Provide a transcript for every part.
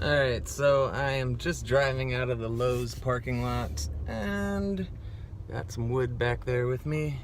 Alright, so I am just driving out of the Lowe's parking lot and got some wood back there with me.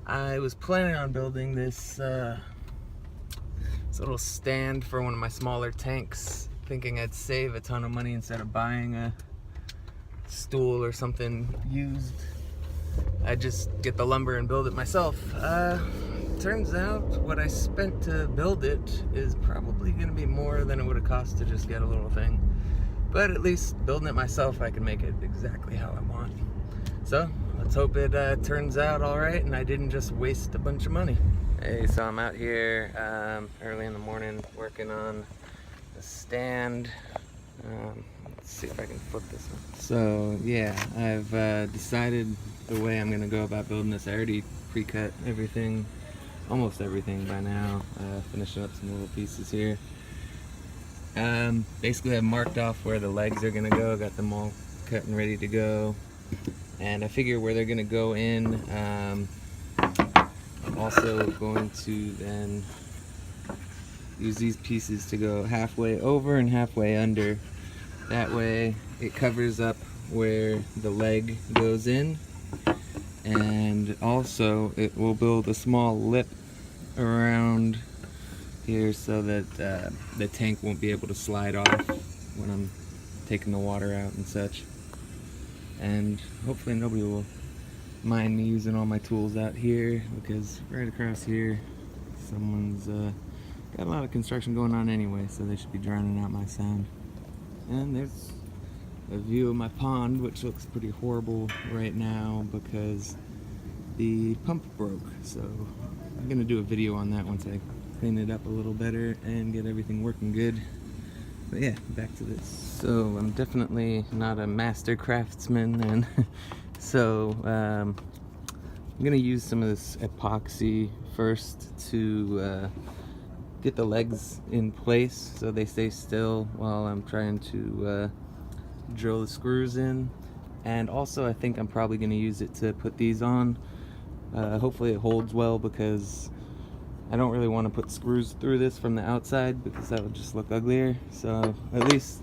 I was planning on building this little stand for one of my smaller tanks, thinking I'd save a ton of money instead of buying a stool or something used. I'd just get the lumber and build it myself. Turns out what I spent to build it is probably going to be more than it would have cost to just get a little thing. But at least building it myself, I can make it exactly how I want. So let's hope it turns out alright and I didn't just waste a bunch of money. Hey, so I'm out here early in the morning working on the stand. Let's see if I can flip this one. So yeah, I've decided the way I'm going to go about building this. I already pre-cut everything. Almost everything by now, finishing up some little pieces here. Basically I've marked off where the legs are gonna go, got them all cut and ready to go. And I figure where they're gonna go in, I'm also going to then use these pieces to go halfway over and halfway under. That way it covers up where the leg goes in. And also it will build a small lip around here so that the tank won't be able to slide off when I'm taking the water out and such. And hopefully nobody will mind me using all my tools out here, because right across here someone's got a lot of construction going on anyway, so they should be drowning out my sound. And there's a view of my pond, which looks pretty horrible right now because the pump broke. So I'm gonna do a video on that once I clean it up a little better and get everything working good. But yeah, back to this. So I'm definitely not a master craftsman, and so I'm gonna use some of this epoxy first to get the legs in place so they stay still while I'm trying to drill the screws in. And also I think I'm probably going to use it to put these on. Hopefully it holds well, because I don't really want to put screws through this from the outside because that would just look uglier. So at least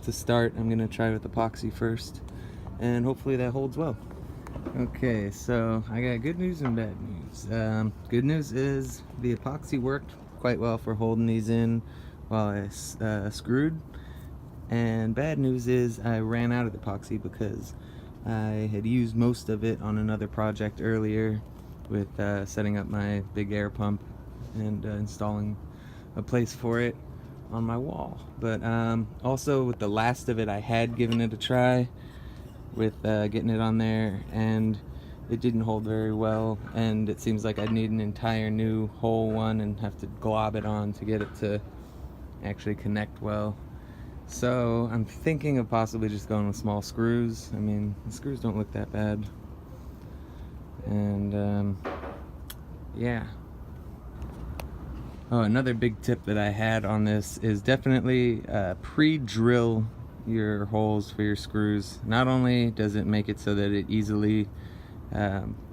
to start, I'm going to try with epoxy first, and hopefully that holds well. Okay, so I got good news and bad news. Good news is the epoxy worked quite well for holding these in while I screwed. And bad news is I ran out of epoxy because I had used most of it on another project earlier with setting up my big air pump and installing a place for it on my wall. But also with the last of it, I had given it a try with getting it on there, and it didn't hold very well, and it seems like I'd need an entire new whole one and have to glob it on to get it to actually connect well. So I'm thinking of possibly just going with small screws. I mean, the screws don't look that bad. And yeah. Oh, another big tip that I had on this is definitely pre-drill your holes for your screws. Not only does it make it so that it easily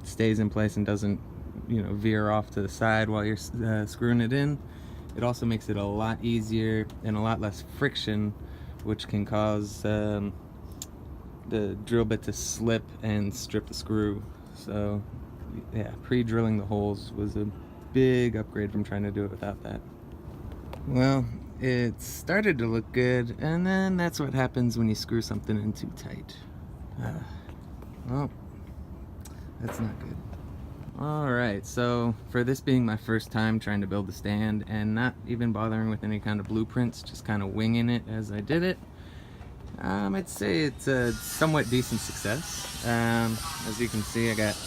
stays in place and doesn't, veer off to the side while you're screwing it in, it also makes it a lot easier and a lot less friction, which can cause the drill bit to slip and strip the screw. So yeah, pre-drilling the holes was a big upgrade from trying to do it without that. Well, it started to look good, and then that's what happens when you screw something in too tight. Well, that's not good. Alright, so for this being my first time trying to build a stand and not even bothering with any kind of blueprints, just kind of winging it as I did it, I'd say it's a somewhat decent success. As you can see, I got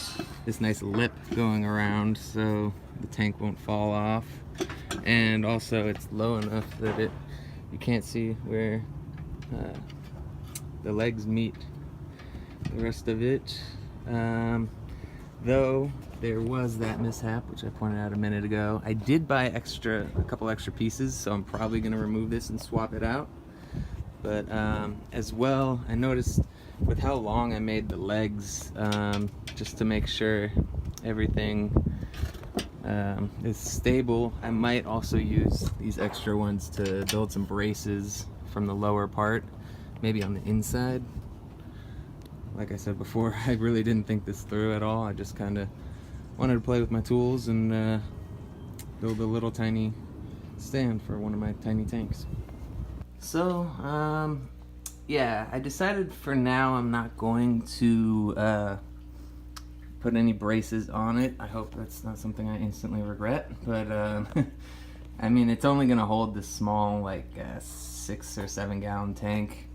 this nice lip going around so the tank won't fall off, and also it's low enough that you can't see where the legs meet the rest of it. Though there was that mishap, which I pointed out a minute ago. I did buy a couple extra pieces, so I'm probably going to remove this and swap it out. But as well, I noticed with how long I made the legs, just to make sure everything is stable, I might also use these extra ones to build some braces from the lower part, maybe on the inside. Like I said before, I really didn't think this through at all. I just kind of wanted to play with my tools and build a little tiny stand for one of my tiny tanks. So, yeah, I decided for now I'm not going to put any braces on it. I hope that's not something I instantly regret, but I mean, it's only gonna hold this small, like 6 or 7 gallon tank,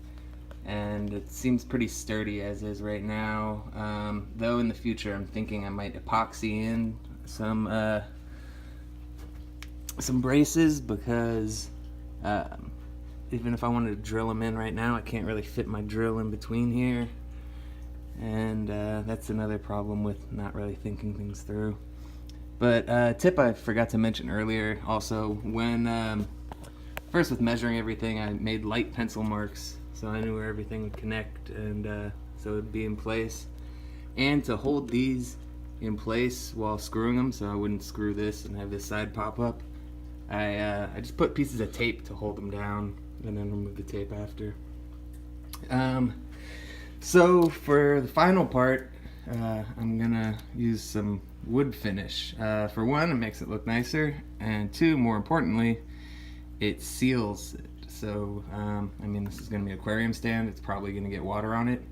and it seems pretty sturdy as is right now. Though in the future I'm thinking I might epoxy in some braces, because even if I wanted to drill them in right now, I can't really fit my drill in between here, and that's another problem with not really thinking things through. But tip I forgot to mention earlier also, when first with measuring everything, I made light pencil marks so I knew where everything would connect, and so it would be in place. And to hold these in place while screwing them, so I wouldn't screw this and have this side pop up, I just put pieces of tape to hold them down, and then remove the tape after. So for the final part, I'm gonna use some wood finish. For one, it makes it look nicer, and two, more importantly, it seals it. So, I mean, this is gonna be an aquarium stand. It's probably gonna get water on it,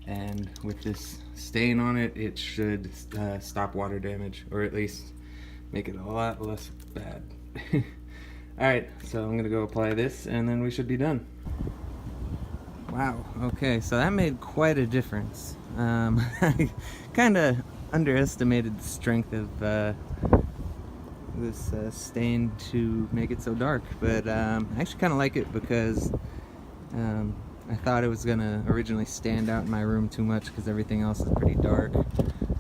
and with this stain on it, it should stop water damage, or at least make it a lot less bad. Alright, so I'm gonna go apply this, and then we should be done. Wow, okay, so that made quite a difference. I kinda underestimated the strength of this stain to make it so dark, but I actually kind of like it, because I thought it was gonna originally stand out in my room too much because everything else is pretty dark.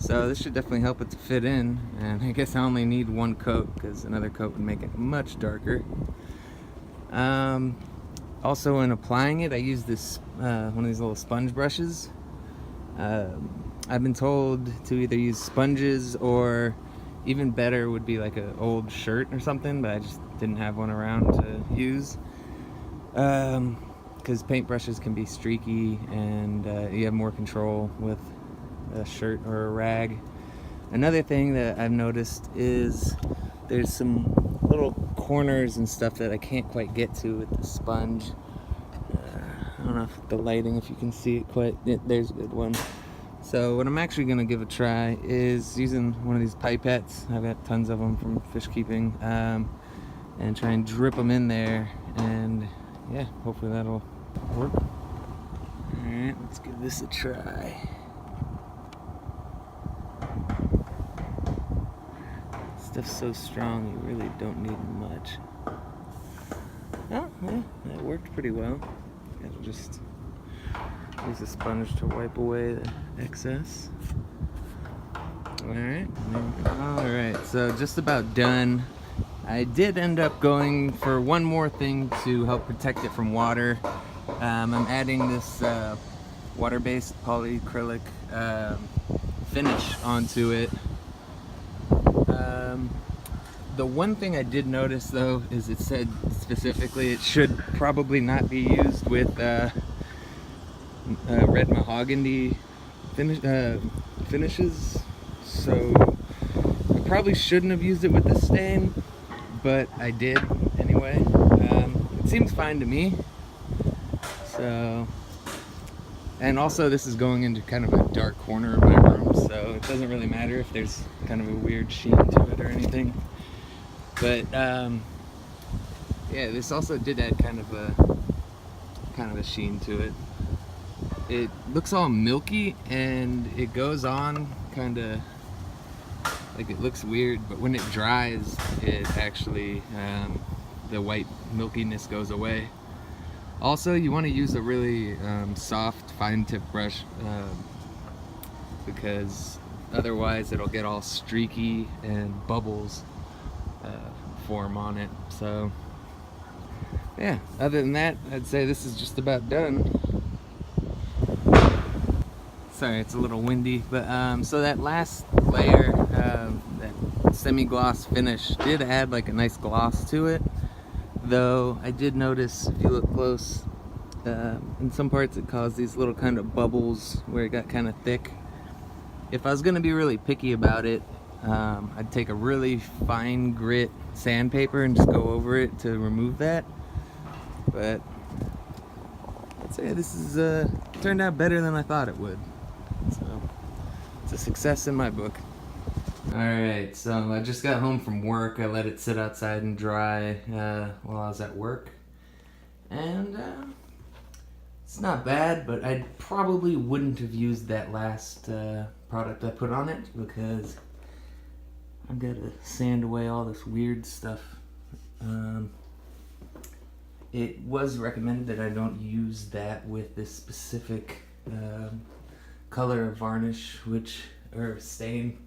So this should definitely help it to fit in, and I guess I only need one coat because another coat would make it much darker. Also, in applying it, I use this one of these little sponge brushes. I've been told to either use sponges, or even better would be like an old shirt or something, but I just didn't have one around to use. Because paintbrushes can be streaky, and you have more control with a shirt or a rag. Another thing that I've noticed is there's some little corners and stuff that I can't quite get to with the sponge. I don't know if the lighting, if you can see it quite. There's a good one. So what I'm actually going to give a try is using one of these pipettes. I've got tons of them from fish keeping, and try and drip them in there, and yeah, hopefully that'll work. Alright, let's give this a try. Stuff's so strong, you really don't need much. Oh, yeah, that worked pretty well. Gotta just use a sponge to wipe away the excess. Alright, so just about done. I did end up going for one more thing to help protect it from water. I'm adding this water-based polyacrylic finish onto it. The one thing I did notice though is it said specifically it should probably not be used with red mahogany finishes, so I probably shouldn't have used it with the stain, but I did anyway. It seems fine to me. So, and also this is going into kind of a dark corner of my room, so it doesn't really matter if there's kind of a weird sheen to it or anything. But yeah, this also did add kind of a sheen to it. It looks all milky, and it goes on kind of like, it looks weird, but when it dries, it actually the white milkiness goes away. Also, you want to use a really soft, fine tip brush, because otherwise it'll get all streaky and bubbles form on it. So yeah, other than that, I'd say this is just about done. Sorry, it's a little windy, but so that last layer, that semi-gloss finish, did add like a nice gloss to it. Though I did notice, if you look close, in some parts it caused these little kind of bubbles where it got kind of thick. If I was going to be really picky about it, I'd take a really fine grit sandpaper and just go over it to remove that. But I'd say this is turned out better than I thought it would. So it's a success in my book. Alright, so I just got home from work. I let it sit outside and dry while I was at work. And it's not bad, but I probably wouldn't have used that last product I put on it because I've got to sand away all this weird stuff. It was recommended that I don't use that with this specific color of varnish, or stain.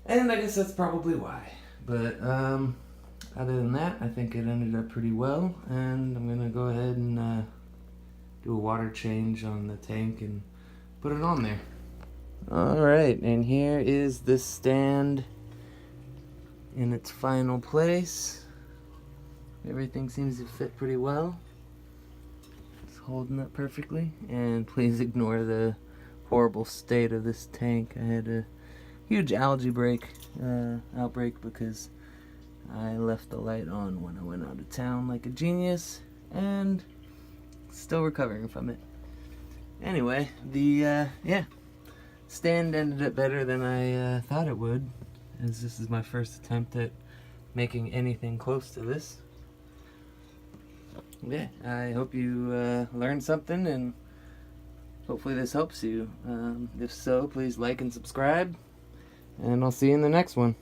And I guess that's probably why. But other than that, I think it ended up pretty well. And I'm going to go ahead and do a water change on the tank and put it on there. Alright, and here is the stand in its final place. Everything seems to fit pretty well. It's holding up perfectly. And please ignore the horrible state of this tank. I had a huge algae outbreak because I left the light on when I went out of town like a genius, and still recovering from it. Anyway, the stand ended up better than I thought it would, as this is my first attempt at making anything close to this. Yeah, I hope you learned something, and hopefully this helps you. If so, please like and subscribe, and I'll see you in the next one.